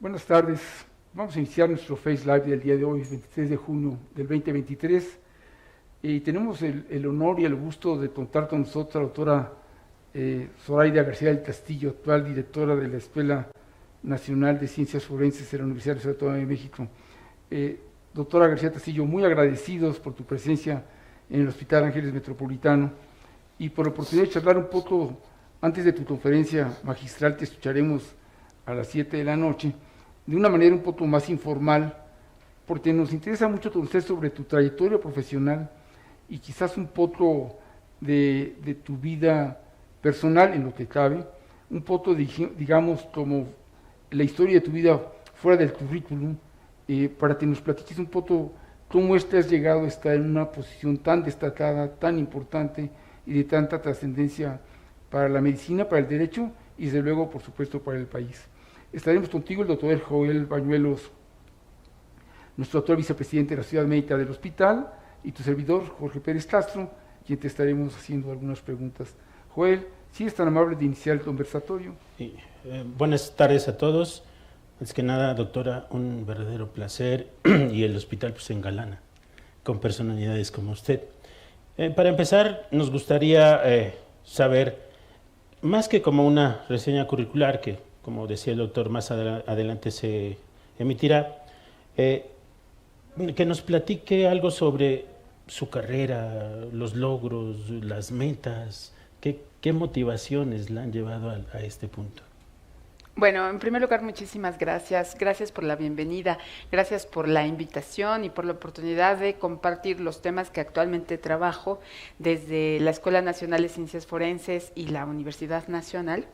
Buenas tardes. Vamos a iniciar nuestro Face Live del día de hoy, 23 de junio del 2023. Y tenemos el honor y el gusto de contar con nosotros a la doctora Zoraida García del Castillo, actual directora de la Escuela Nacional de Ciencias Forenses de la Universidad de Autónoma de México. Doctora García Castillo, muy agradecidos por tu presencia en el Hospital Ángeles Metropolitano y por la oportunidad de charlar un poco antes de tu conferencia magistral que escucharemos a las 7 de la noche, de una manera un poco más informal, porque nos interesa mucho conocer sobre tu trayectoria profesional y quizás un poco de tu vida personal en lo que cabe, un poco, digamos, como la historia de tu vida fuera del currículum, para que nos platiques un poco cómo has llegado a estar en una posición tan destacada, tan importante y de tanta trascendencia para la medicina, para el derecho y desde luego, por supuesto, para el país. Estaremos contigo el doctor Joel Bañuelos, nuestro doctor vicepresidente de la Ciudad Médica del Hospital, y tu servidor, Jorge Pérez Castro, quien te estaremos haciendo algunas preguntas. Joel, si es tan amable de iniciar el conversatorio. Sí, buenas tardes a todos. Es que nada, doctora, un verdadero placer y el hospital pues se engalana con personalidades como usted. Para empezar, nos gustaría saber, más que como una reseña curricular, que como decía el doctor, más adelante se emitirá, que nos platique algo sobre su carrera, los logros, las metas, qué motivaciones la han llevado a este punto. Bueno, en primer lugar, muchísimas gracias. Gracias por la bienvenida, gracias por la invitación y por la oportunidad de compartir los temas que actualmente trabajo desde la Escuela Nacional de Ciencias Forenses y la Universidad Nacional.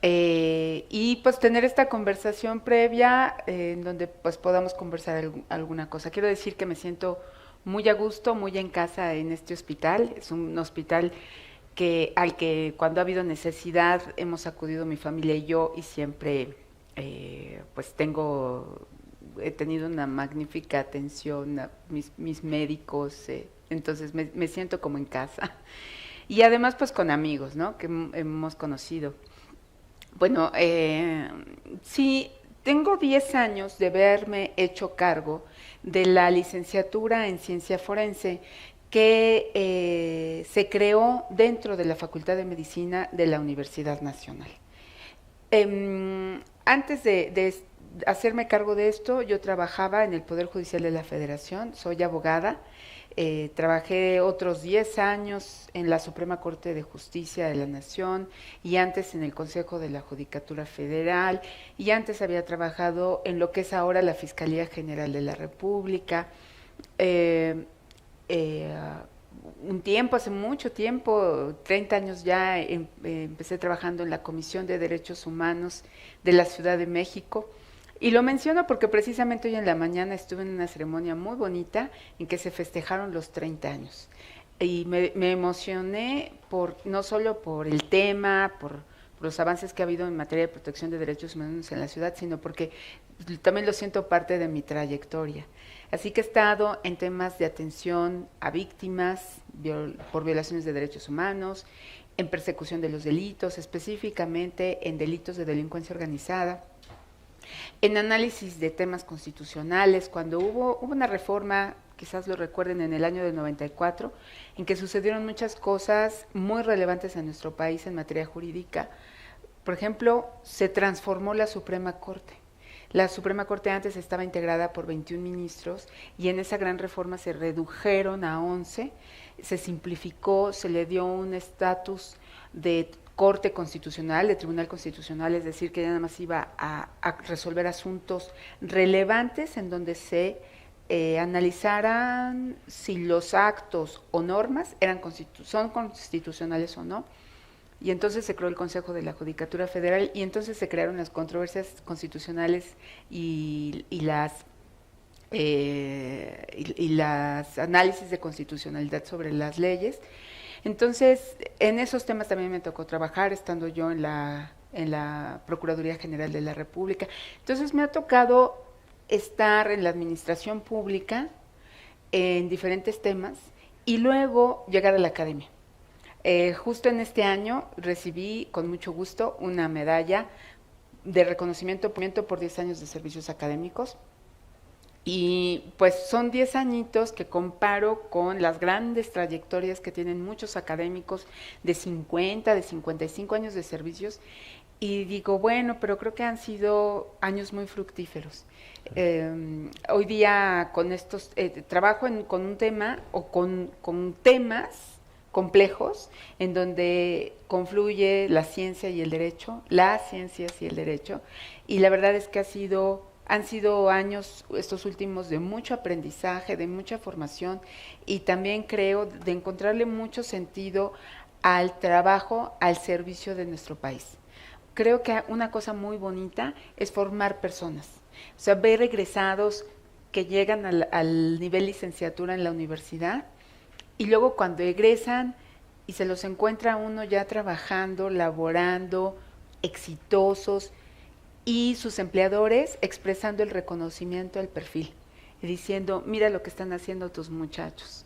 Y pues tener esta conversación previa en donde pues podamos conversar alguna cosa. Quiero decir que me siento muy a gusto, muy en casa en este hospital. Es un hospital al que cuando ha habido necesidad hemos acudido mi familia y yo, y siempre pues he tenido una magnífica atención a mis médicos, entonces me siento como en casa. Y además pues con amigos, ¿no?, que hemos conocido. Bueno, sí, tengo 10 años de haberme hecho cargo de la licenciatura en ciencia forense que se creó dentro de la Facultad de Medicina de la Universidad Nacional. Antes de hacerme cargo de esto, yo trabajaba en el Poder Judicial de la Federación, soy abogada, trabajé otros 10 años en la Suprema Corte de Justicia de la Nación y antes en el Consejo de la Judicatura Federal, y antes había trabajado en lo que es ahora la Fiscalía General de la República. Un tiempo, hace mucho tiempo, 30 años ya, empecé trabajando en la Comisión de Derechos Humanos de la Ciudad de México. Y lo menciono porque precisamente hoy en la mañana estuve en una ceremonia muy bonita en que se festejaron los 30 años. Y me emocioné no solo por el tema, por los avances que ha habido en materia de protección de derechos humanos en la ciudad, sino porque también lo siento parte de mi trayectoria. Así que he estado en temas de atención a víctimas por violaciones de derechos humanos, en persecución de los delitos, específicamente en delitos de delincuencia organizada, en análisis de temas constitucionales, cuando hubo una reforma, quizás lo recuerden, en el año del 94, en que sucedieron muchas cosas muy relevantes en nuestro país en materia jurídica. Por ejemplo, se transformó la Suprema Corte. La Suprema Corte antes estaba integrada por 21 ministros y en esa gran reforma se redujeron a 11, se simplificó, se le dio un estatus de Corte Constitucional, de Tribunal Constitucional, es decir, que ya nada más iba a resolver asuntos relevantes en donde se analizaran si los actos o normas son constitucionales o no. Y entonces se creó el Consejo de la Judicatura Federal y entonces se crearon las controversias constitucionales y las análisis de constitucionalidad sobre las leyes. Entonces, en esos temas también me tocó trabajar, estando yo en la Procuraduría General de la República. Entonces, me ha tocado estar en la administración pública en diferentes temas y luego llegar a la academia. Justo en este año recibí con mucho gusto una medalla de reconocimiento por 10 años de servicios académicos. Y pues son 10 añitos que comparo con las grandes trayectorias que tienen muchos académicos de 50, de 55 años de servicios. Y digo, bueno, pero creo que han sido años muy fructíferos. Hoy día con estos, trabajo con un tema o con temas complejos en donde confluye la ciencia y el derecho, las ciencias y el derecho, y la verdad es que han sido años, estos últimos, de mucho aprendizaje, de mucha formación, y también creo de encontrarle mucho sentido al trabajo al servicio de nuestro país. Creo que una cosa muy bonita es formar personas, o sea, ver egresados que llegan al nivel licenciatura en la universidad, y luego cuando egresan y se los encuentra uno ya trabajando, laborando, exitosos, y sus empleadores expresando el reconocimiento al perfil y diciendo, mira lo que están haciendo tus muchachos.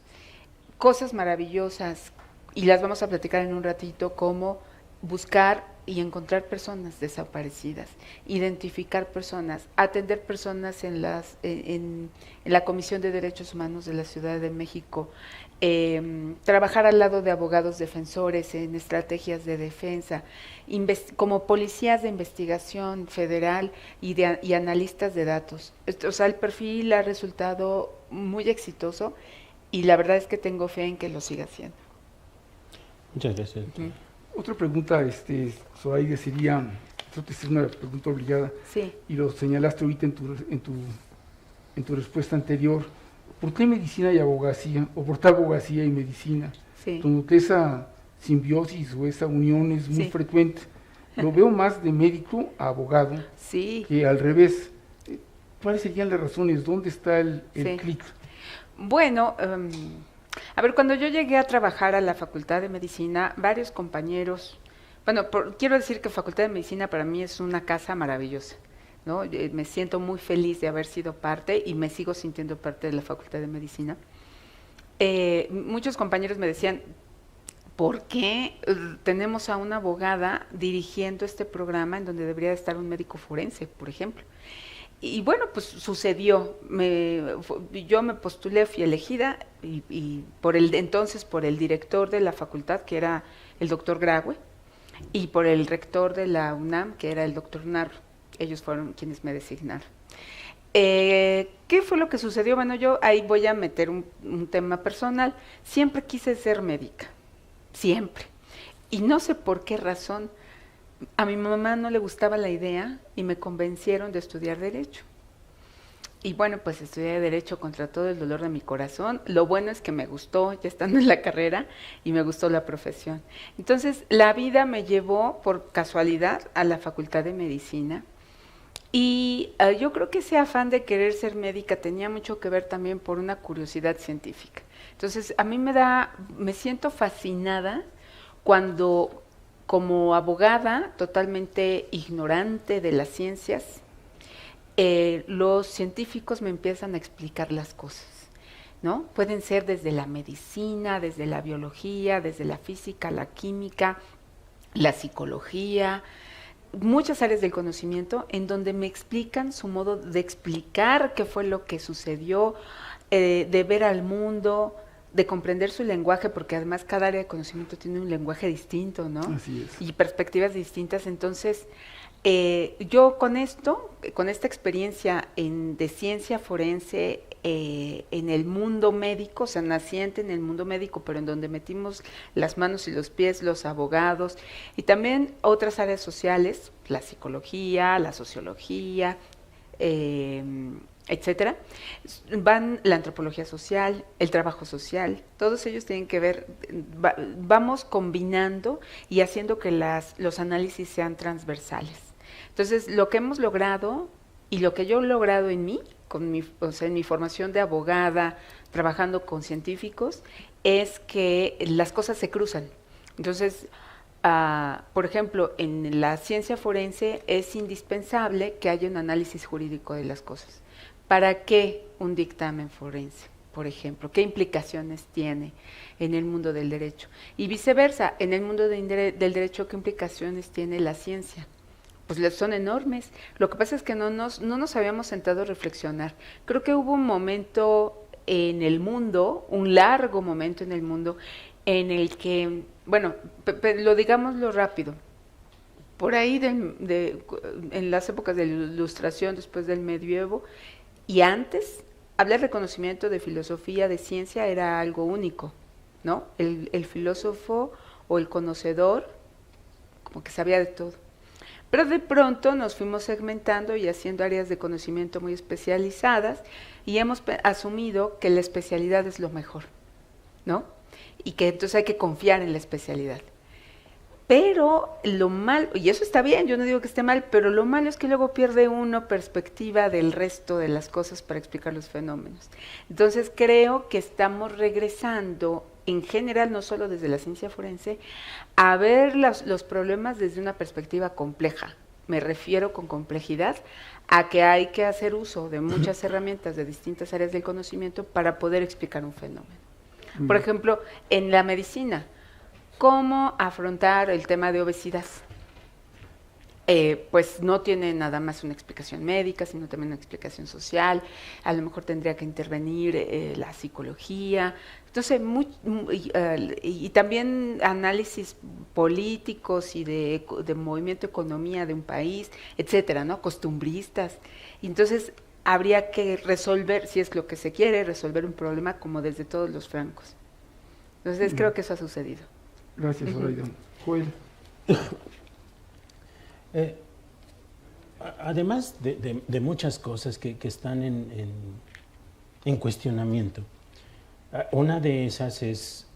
Cosas maravillosas, y las vamos a platicar en un ratito, como buscar y encontrar personas desaparecidas, identificar personas, atender personas en la Comisión de Derechos Humanos de la Ciudad de México, trabajar al lado de abogados defensores en estrategias de defensa, como policías de investigación federal y analistas de datos. O sea, el perfil ha resultado muy exitoso y la verdad es que tengo fe en que lo siga haciendo. Muchas gracias. Otra pregunta, Zoraida, sería, creo que es una pregunta obligada, sí, y lo señalaste ahorita en tu respuesta anterior. ¿Por qué medicina y abogacía? ¿O por qué abogacía y medicina? sí. Donde esa simbiosis o esa unión es muy sí. frecuente. Lo veo más de médico a abogado sí. que al revés. ¿Cuáles serían las razones? ¿Dónde está el sí. clic? Bueno, a ver, cuando yo llegué a trabajar a la Facultad de Medicina, varios compañeros, bueno, quiero decir que Facultad de Medicina para mí es una casa maravillosa, ¿no? Me siento muy feliz de haber sido parte y me sigo sintiendo parte de la Facultad de Medicina. Muchos compañeros me decían, ¿por qué tenemos a una abogada dirigiendo este programa en donde debería estar un médico forense, por ejemplo? Y bueno, pues sucedió. Yo me postulé, fui elegida y por el director de la facultad, que era el doctor Graue, y por el rector de la UNAM, que era el doctor Narro. Ellos fueron quienes me designaron. ¿Qué fue lo que sucedió? Bueno, yo ahí voy a meter un tema personal. Siempre quise ser médica, siempre. Y no sé por qué razón, a mi mamá no le gustaba la idea y me convencieron de estudiar Derecho. Y bueno, pues estudié Derecho contra todo el dolor de mi corazón. Lo bueno es que me gustó ya estando en la carrera y me gustó la profesión. Entonces, la vida me llevó por casualidad a la Facultad de Medicina. Y yo creo que ese afán de querer ser médica tenía mucho que ver también por una curiosidad científica. Entonces, a mí me siento fascinada cuando, como abogada totalmente ignorante de las ciencias, los científicos me empiezan a explicar las cosas, ¿no? Pueden ser desde la medicina, desde la biología, desde la física, la química, la psicología, muchas áreas del conocimiento en donde me explican su modo de explicar qué fue lo que sucedió, de ver al mundo, de comprender su lenguaje, porque además cada área de conocimiento tiene un lenguaje distinto, ¿no? Así es. Y perspectivas distintas. Entonces, yo con esta experiencia de ciencia forense en el mundo médico, o sea, naciente en el mundo médico, pero en donde metimos las manos y los pies, los abogados, y también otras áreas sociales, la psicología, la sociología, etcétera, van la antropología social, el trabajo social, todos ellos tienen que ver, vamos combinando y haciendo que los análisis sean transversales. Entonces, lo que hemos logrado y lo que yo he logrado en mí, en mi formación de abogada, trabajando con científicos, es que las cosas se cruzan. Entonces, por ejemplo, en la ciencia forense es indispensable que haya un análisis jurídico de las cosas. ¿Para qué un dictamen forense, por ejemplo? ¿Qué implicaciones tiene en el mundo del derecho? Y viceversa, en el mundo del derecho, ¿qué implicaciones tiene la ciencia? pues son enormes. Lo que pasa es que no nos habíamos sentado a reflexionar. Creo que hubo un momento en el mundo, un largo momento en el mundo, en el que, bueno, lo digámoslo rápido, por ahí en las épocas de la Ilustración, después del medievo y antes, hablar de conocimiento, de filosofía, de ciencia era algo único, ¿no? El filósofo o el conocedor como que sabía de todo. Pero de pronto nos fuimos segmentando y haciendo áreas de conocimiento muy especializadas y hemos asumido que la especialidad es lo mejor, ¿no? Y que entonces hay que confiar en la especialidad. Pero lo malo, y eso está bien, yo no digo que esté mal, pero lo malo es que luego pierde uno perspectiva del resto de las cosas para explicar los fenómenos. Entonces creo que estamos regresando, en general, no solo desde la ciencia forense, a ver los problemas desde una perspectiva compleja. Me refiero con complejidad a que hay que hacer uso de muchas herramientas de distintas áreas del conocimiento para poder explicar un fenómeno. Por ejemplo, en la medicina, ¿cómo afrontar el tema de obesidad? Pues no tiene nada más una explicación médica, sino también una explicación social. A lo mejor tendría que intervenir la psicología. Entonces, y también análisis políticos y de movimiento, economía de un país, etcétera, ¿no? Costumbristas. Y entonces habría que resolver, si es lo que se quiere, resolver un problema como desde todos los francos. Entonces creo que eso ha sucedido. Gracias, Zoraida. Joel. Además de muchas cosas que están en cuestionamiento, una de esas es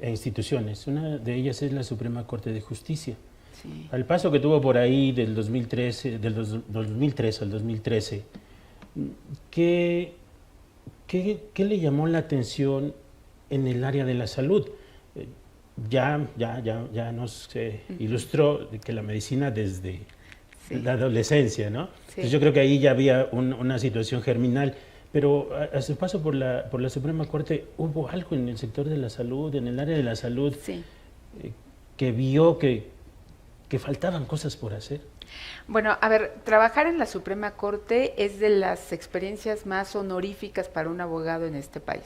instituciones, una de ellas es la Suprema Corte de Justicia. Sí. Al paso que tuvo por ahí del 2013 al 2013, ¿qué le llamó la atención en el área de la salud? Ya nos ilustró que la medicina desde la adolescencia, ¿no? Sí. Entonces yo creo que ahí ya había una situación germinal, pero a su paso por la Suprema Corte, ¿hubo algo en el sector de la salud, en el área de la salud, Sí. Que vio que faltaban cosas por hacer? Bueno, a ver, trabajar en la Suprema Corte es de las experiencias más honoríficas para un abogado en este país,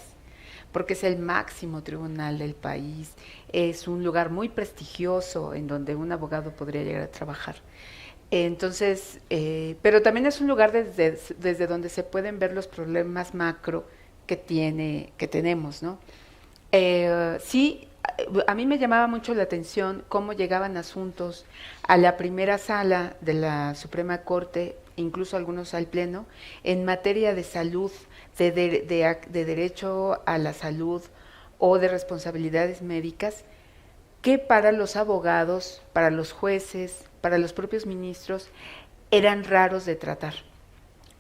porque es el máximo tribunal del país, es un lugar muy prestigioso en donde un abogado podría llegar a trabajar. Entonces, pero también es un lugar desde donde se pueden ver los problemas macro que tenemos, ¿no? Sí, a mí me llamaba mucho la atención cómo llegaban asuntos a la primera sala de la Suprema Corte, incluso algunos al Pleno, en materia de salud, de derecho a la salud o de responsabilidades médicas, que para los abogados, para los jueces, para los propios ministros, eran raros de tratar.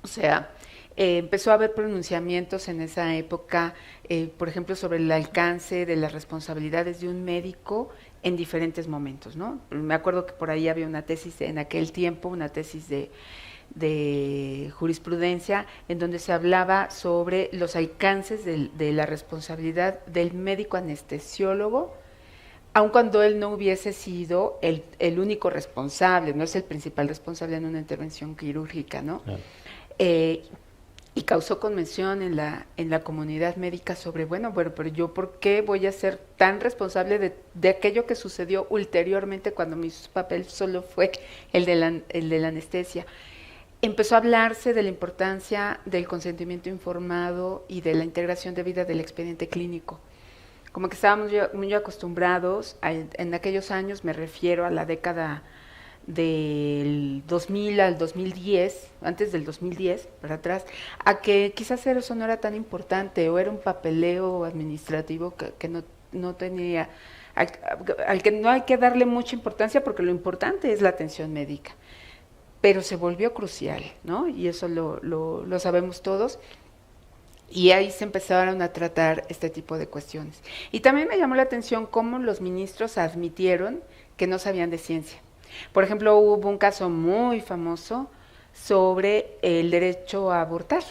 O sea, empezó a haber pronunciamientos en esa época, por ejemplo, sobre el alcance de las responsabilidades de un médico en diferentes momentos, ¿no? Me acuerdo que por ahí había una tesis en aquel tiempo, una tesis de jurisprudencia, en donde se hablaba sobre los alcances de la responsabilidad del médico anestesiólogo, aun cuando él no hubiese sido el único responsable, no es el principal responsable en una intervención quirúrgica, ¿no? Claro. Y causó conmoción en la comunidad médica sobre, bueno, pero yo ¿por qué voy a ser tan responsable de aquello que sucedió ulteriormente cuando mi papel solo fue el de la anestesia? Empezó a hablarse de la importancia del consentimiento informado y de la integración debida del expediente clínico. Como que estábamos muy acostumbrados, en aquellos años, me refiero a la década del 2000 al 2010, antes del 2010, para atrás, a que quizás eso no era tan importante o era un papeleo administrativo que no tenía, al que no hay que darle mucha importancia porque lo importante es la atención médica. Pero se volvió crucial, ¿no? Y eso lo sabemos todos. Y ahí se empezaron a tratar este tipo de cuestiones. Y también me llamó la atención cómo los ministros admitieron que no sabían de ciencia. Por ejemplo, hubo un caso muy famoso sobre el derecho a abortar,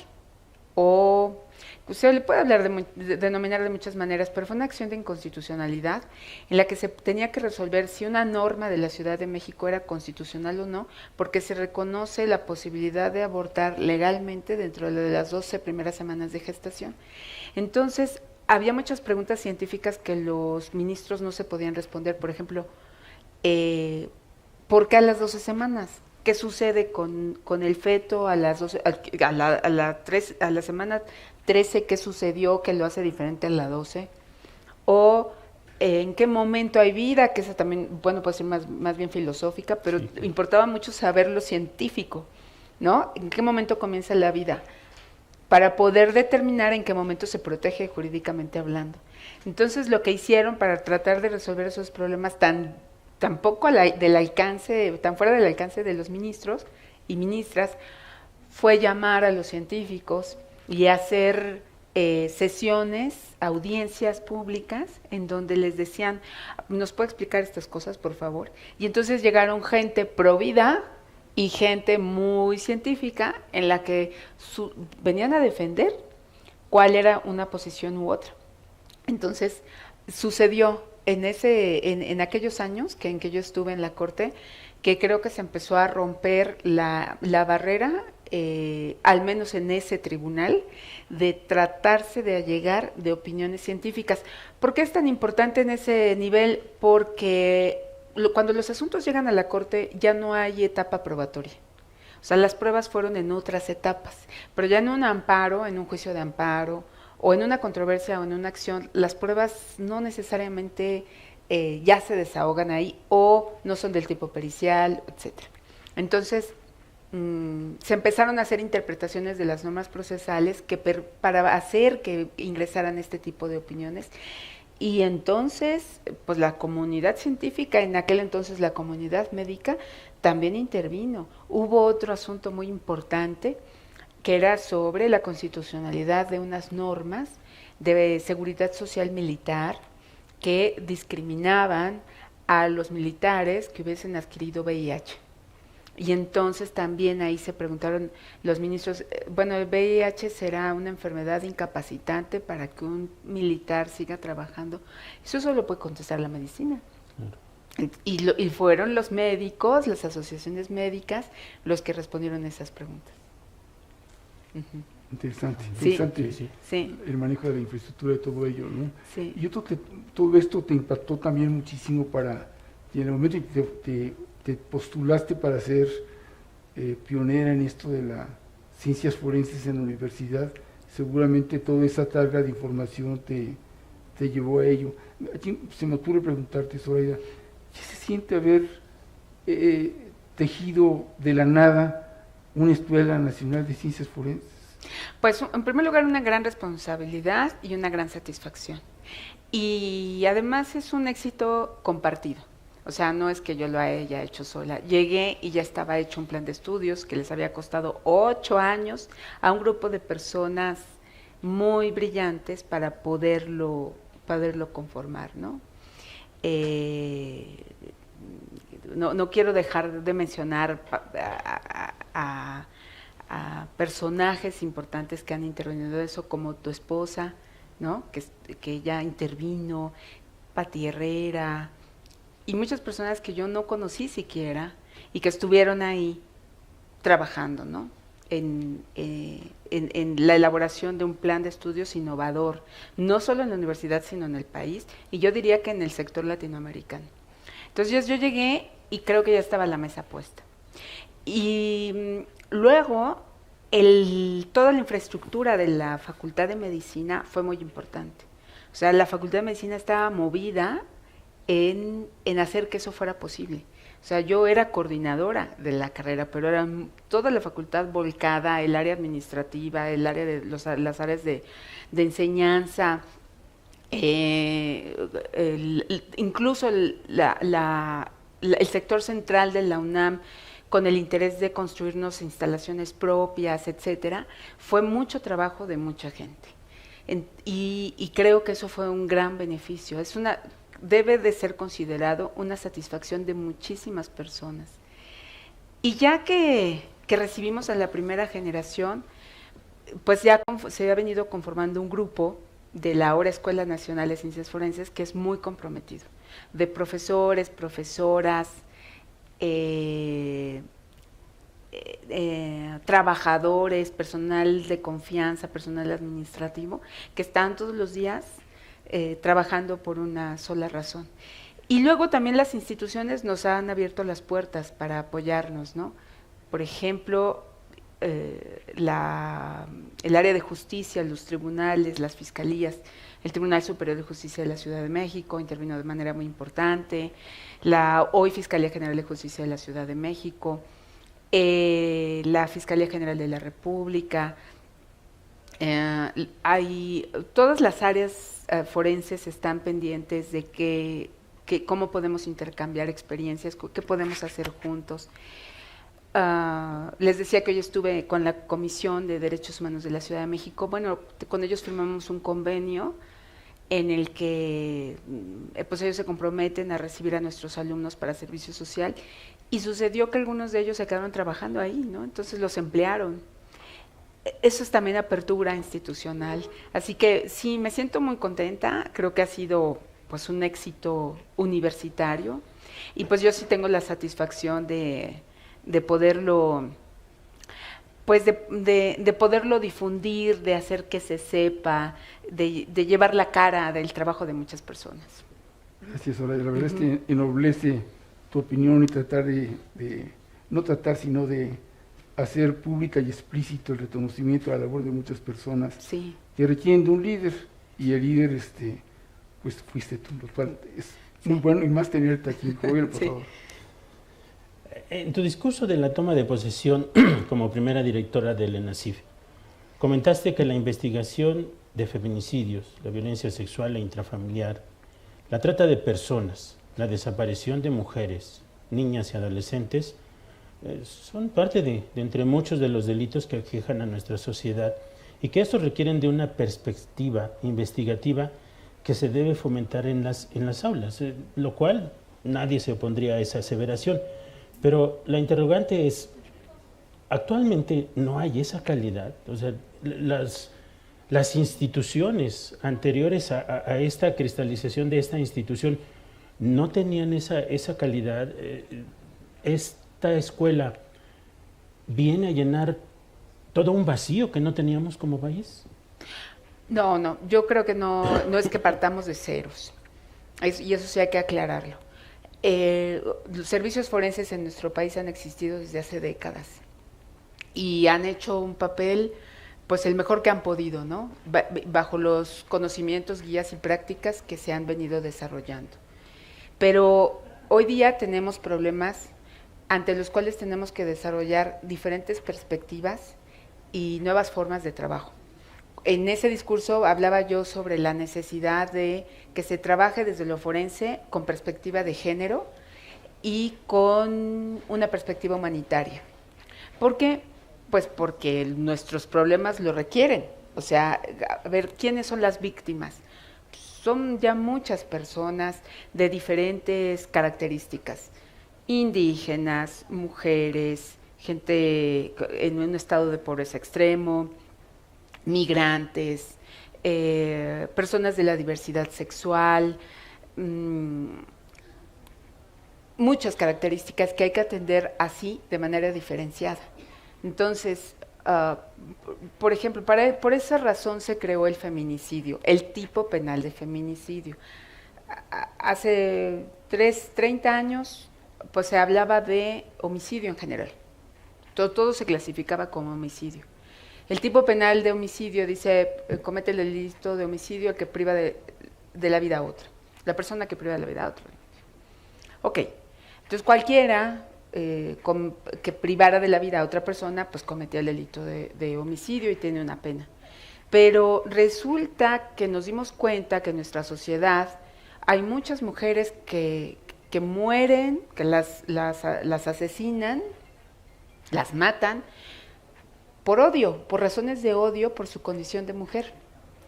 o se le puede hablar denominar de muchas maneras, pero fue una acción de inconstitucionalidad en la que se tenía que resolver si una norma de la Ciudad de México era constitucional o no, porque se reconoce la posibilidad de abortar legalmente dentro de las 12 primeras semanas de gestación. Entonces, había muchas preguntas científicas que los ministros no se podían responder. Por ejemplo, ¿por qué a las 12 semanas? ¿Qué sucede con el feto a las 12, a la semana 13? ¿Qué sucedió que lo hace diferente a la 12? O en qué momento hay vida, que esa también, bueno, puede ser más bien filosófica, pero sí, importaba mucho saber lo científico, ¿no? ¿En qué momento comienza la vida? Para poder determinar en qué momento se protege jurídicamente hablando. Entonces, lo que hicieron para tratar de resolver esos problemas tan fuera del alcance de los ministros y ministras, fue llamar a los científicos y hacer sesiones, audiencias públicas, en donde les decían, ¿nos puede explicar estas cosas, por favor? Y entonces llegaron gente pro vida y gente muy científica, en la que venían a defender cuál era una posición u otra. Entonces, sucedió en aquellos años en que yo estuve en la Corte, que creo que se empezó a romper la barrera, al menos en ese tribunal, de tratarse de allegar de opiniones científicas. ¿Por qué es tan importante en ese nivel? Porque cuando los asuntos llegan a la Corte ya no hay etapa probatoria. O sea, las pruebas fueron en otras etapas, pero ya en un amparo, en un juicio de amparo, o en una controversia o en una acción, las pruebas no necesariamente ya se desahogan ahí, o no son del tipo pericial, etcétera. Entonces, se empezaron a hacer interpretaciones de las normas procesales para hacer que ingresaran este tipo de opiniones. Y entonces, pues la comunidad científica, en aquel entonces la comunidad médica, también intervino. Hubo otro asunto muy importante, que era sobre la constitucionalidad de unas normas de seguridad social militar que discriminaban a los militares que hubiesen adquirido VIH. Y entonces también ahí se preguntaron los ministros, bueno, ¿el VIH será una enfermedad incapacitante para que un militar siga trabajando? Eso solo puede contestar la medicina. Y fueron los médicos, las asociaciones médicas, los que respondieron esas preguntas. Uh-huh. Interesante, sí. El manejo de la infraestructura de todo ello, ¿no? Sí. Y todo esto te impactó también muchísimo y en el momento en que te postulaste para ser pionera en esto de las ciencias forenses en la universidad, seguramente toda esa carga de información te llevó a ello. Aquí se me ocurre preguntarte, Zoraida, ¿qué se siente haber tejido de la nada una Escuela Nacional de Ciencias Forenses? Pues, en primer lugar, una gran responsabilidad y una gran satisfacción. Y además es un éxito compartido. O sea, no es que yo lo haya hecho sola. Llegué y ya estaba hecho un plan de estudios que les había costado 8 años a un grupo de personas muy brillantes para poderlo conformar, ¿no? No quiero dejar de mencionar a personajes importantes que han intervenido en eso, como tu esposa, ¿no? Que ella intervino, Pati Herrera, y muchas personas que yo no conocí siquiera y que estuvieron ahí trabajando, ¿no? En la elaboración de un plan de estudios innovador, no solo en la universidad, sino en el país, y yo diría que en el sector latinoamericano. Entonces yo llegué y creo que ya estaba la mesa puesta. Y luego, toda la infraestructura de la Facultad de Medicina fue muy importante. O sea, la Facultad de Medicina estaba movida en hacer que eso fuera posible. O sea, yo era coordinadora de la carrera, pero era toda la facultad volcada, el área administrativa, el área de las áreas de enseñanza, incluso el sector central de la UNAM, con el interés de construirnos instalaciones propias, etcétera. Fue mucho trabajo de mucha gente. Y creo que eso fue un gran beneficio. Debe de ser considerado una satisfacción de muchísimas personas. Y ya que recibimos a la primera generación, pues ya se ha venido conformando un grupo de la ahora Escuela Nacional de Ciencias Forenses que es muy comprometido, de profesores, profesoras, trabajadores, personal de confianza, personal administrativo, que están todos los días trabajando por una sola razón. Y luego también las instituciones nos han abierto las puertas para apoyarnos, ¿no? Por ejemplo, el área de justicia, los tribunales, las fiscalías, el Tribunal Superior de Justicia de la Ciudad de México intervino de manera muy importante, la hoy Fiscalía General de Justicia de la Ciudad de México, la Fiscalía General de la República, todas las áreas forenses están pendientes de cómo podemos intercambiar experiencias, qué podemos hacer juntos. Les decía que hoy estuve con la Comisión de Derechos Humanos de la Ciudad de México. Bueno, con ellos firmamos un convenio en el que pues ellos se comprometen a recibir a nuestros alumnos para servicio social, y sucedió que algunos de ellos se quedaron trabajando ahí, ¿no? Entonces los emplearon. Eso es también apertura institucional. Así que sí, me siento muy contenta, creo que ha sido pues un éxito universitario, y pues yo sí tengo la satisfacción de poderlo, pues de poderlo difundir, de hacer que se sepa, de llevar la cara del trabajo de muchas personas. Gracias, Soraya. La verdad es que ennoblece tu opinión, y tratar no tratar, sino de hacer pública y explícito el reconocimiento a la labor de muchas personas, sí, que requieren de un líder, y el líder pues fuiste tú, lo cual es muy bueno, y más tenerte aquí. Joel, por favor. En tu discurso de la toma de posesión como primera directora del ENACIF, comentaste que la investigación de feminicidios, la violencia sexual e intrafamiliar, la trata de personas, la desaparición de mujeres, niñas y adolescentes son parte de entre muchos de los delitos que aquejan a nuestra sociedad, y que estos requieren de una perspectiva investigativa que se debe fomentar en las aulas, lo cual nadie se opondría a esa aseveración. Pero la interrogante es, actualmente no hay esa calidad. O sea, las instituciones anteriores a esta cristalización de esta institución no tenían esa calidad. Esta escuela viene a llenar todo un vacío que no teníamos como país. No, yo creo que no es que partamos de ceros, y eso sí hay que aclararlo. Los servicios forenses en nuestro país han existido desde hace décadas y han hecho un papel, pues el mejor que han podido, ¿no? Bajo los conocimientos, guías y prácticas que se han venido desarrollando. Pero hoy día tenemos problemas ante los cuales tenemos que desarrollar diferentes perspectivas y nuevas formas de trabajo. En ese discurso hablaba yo sobre la necesidad de que se trabaje desde lo forense con perspectiva de género y con una perspectiva humanitaria. ¿Por qué? Pues porque nuestros problemas lo requieren. O sea, a ver, ¿quiénes son las víctimas? Son ya muchas personas de diferentes características: indígenas, mujeres, gente en un estado de pobreza extremo, migrantes, personas de la diversidad sexual, muchas características que hay que atender así, de manera diferenciada. Entonces, por ejemplo, por esa razón se creó el feminicidio, el tipo penal de feminicidio. Hace 30 años, pues se hablaba de homicidio en general. Todo se clasificaba como homicidio. El tipo penal de homicidio dice, comete el delito de homicidio el que priva de la vida a otra, la persona que priva de la vida a otra. Ok, entonces cualquiera que privara de la vida a otra persona, pues cometía el delito de homicidio y tiene una pena. Pero resulta que nos dimos cuenta que en nuestra sociedad hay muchas mujeres que mueren, que las asesinan, las matan, por odio, por razones de odio por su condición de mujer.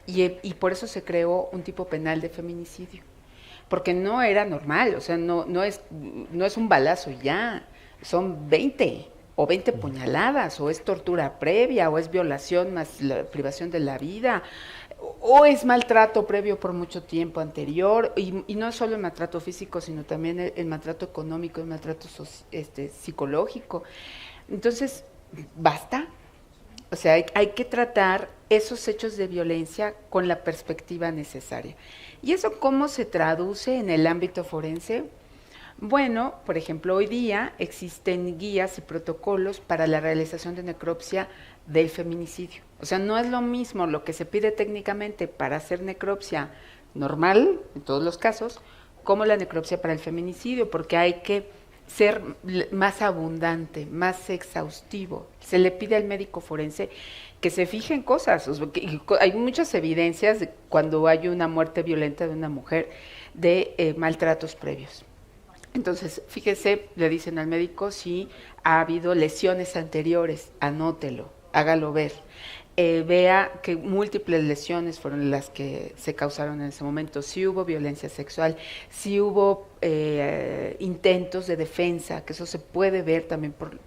Y por eso se creó un tipo penal de feminicidio. Porque no era normal, o sea, no es un balazo ya, son 20 o 20 puñaladas, o es tortura previa, o es violación más la privación de la vida, o es maltrato previo por mucho tiempo anterior, y no solo el maltrato físico, sino también el maltrato económico, el maltrato psicológico. Entonces, basta. O sea, hay que tratar esos hechos de violencia con la perspectiva necesaria. ¿Y eso cómo se traduce en el ámbito forense? Bueno, por ejemplo, hoy día existen guías y protocolos para la realización de necropsia del feminicidio. O sea, no es lo mismo lo que se pide técnicamente para hacer necropsia normal, en todos los casos, como la necropsia para el feminicidio, porque hay que ser más abundante, más exhaustivo. Se le pide al médico forense que se fije en cosas. O sea, hay muchas evidencias de cuando hay una muerte violenta de una mujer de maltratos previos. Entonces, fíjese, le dicen al médico si ha habido lesiones anteriores, anótelo, hágalo ver. Vea que múltiples lesiones fueron las que se causaron en ese momento, si hubo violencia sexual, si hubo intentos de defensa, que eso se puede ver también por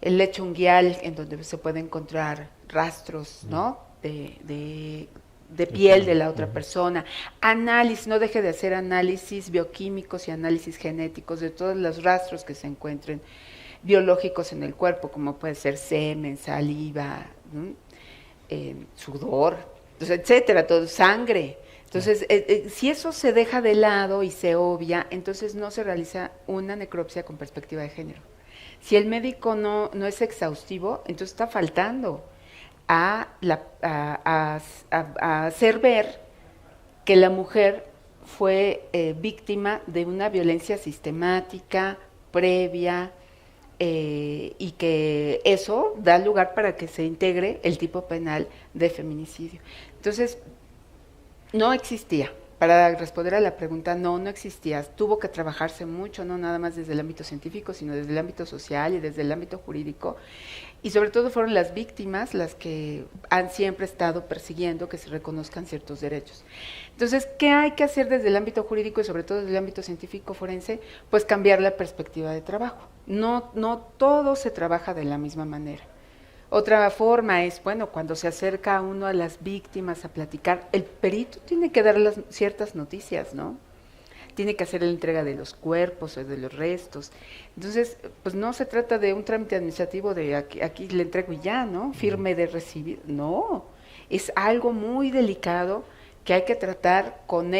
el lecho unguial, en donde se puede encontrar rastros, ¿no?, de piel de la otra persona. Análisis, no deje de hacer análisis bioquímicos y análisis genéticos de todos los rastros que se encuentren biológicos en el cuerpo, como puede ser semen, saliva, sudor, entonces, etcétera, todo, sangre. Entonces, si eso se deja de lado y se obvia, entonces no se realiza una necropsia con perspectiva de género. Si el médico no es exhaustivo, entonces está faltando a hacer ver que la mujer fue víctima de una violencia sistemática, previa, y que eso da lugar para que se integre el tipo penal de feminicidio. Entonces, no existía. Para responder a la pregunta, no existía. Tuvo que trabajarse mucho, no nada más desde el ámbito científico, sino desde el ámbito social y desde el ámbito jurídico. Y sobre todo fueron las víctimas las que han siempre estado persiguiendo que se reconozcan ciertos derechos. Entonces, ¿qué hay que hacer desde el ámbito jurídico y sobre todo desde el ámbito científico forense? Pues cambiar la perspectiva de trabajo. No todo se trabaja de la misma manera. Otra forma es, bueno, cuando se acerca uno a las víctimas a platicar, el perito tiene que dar ciertas noticias, ¿no? Tiene que hacer la entrega de los cuerpos o de los restos. Entonces, pues no se trata de un trámite administrativo de aquí le entrego y ya, ¿no? Firme de recibir. No, es algo muy delicado que hay que tratar con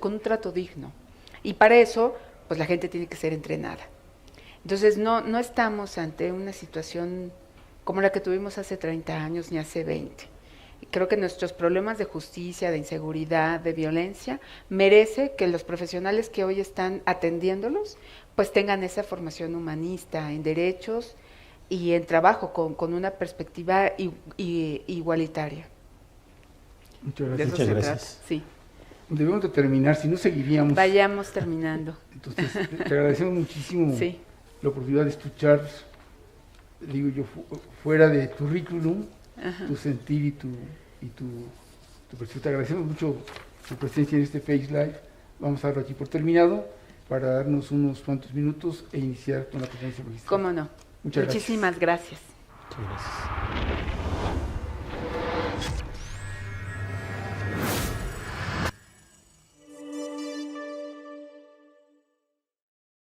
con un trato digno. Y para eso, pues la gente tiene que ser entrenada. Entonces, no estamos ante una situación como la que tuvimos hace 30 años ni hace 20. Creo que nuestros problemas de justicia, de inseguridad, de violencia, merece que los profesionales que hoy están atendiéndolos, pues tengan esa formación humanista en derechos y en trabajo con una perspectiva igualitaria. Muchas De gracias. eso se gracias. trata, sí. Debemos de terminar, si no seguiríamos. Vayamos terminando. Entonces, te agradecemos muchísimo Sí. la oportunidad de escuchar, digo yo, fuera de tu currículum, Ajá. tu sentir y tu perspectiva. Te agradecemos mucho tu presencia en este Face Live. Vamos a darlo aquí por terminado para darnos unos cuantos minutos e iniciar con la conferencia magistral. ¿Cómo no? Muchas gracias. Muchísimas gracias. Muchas gracias.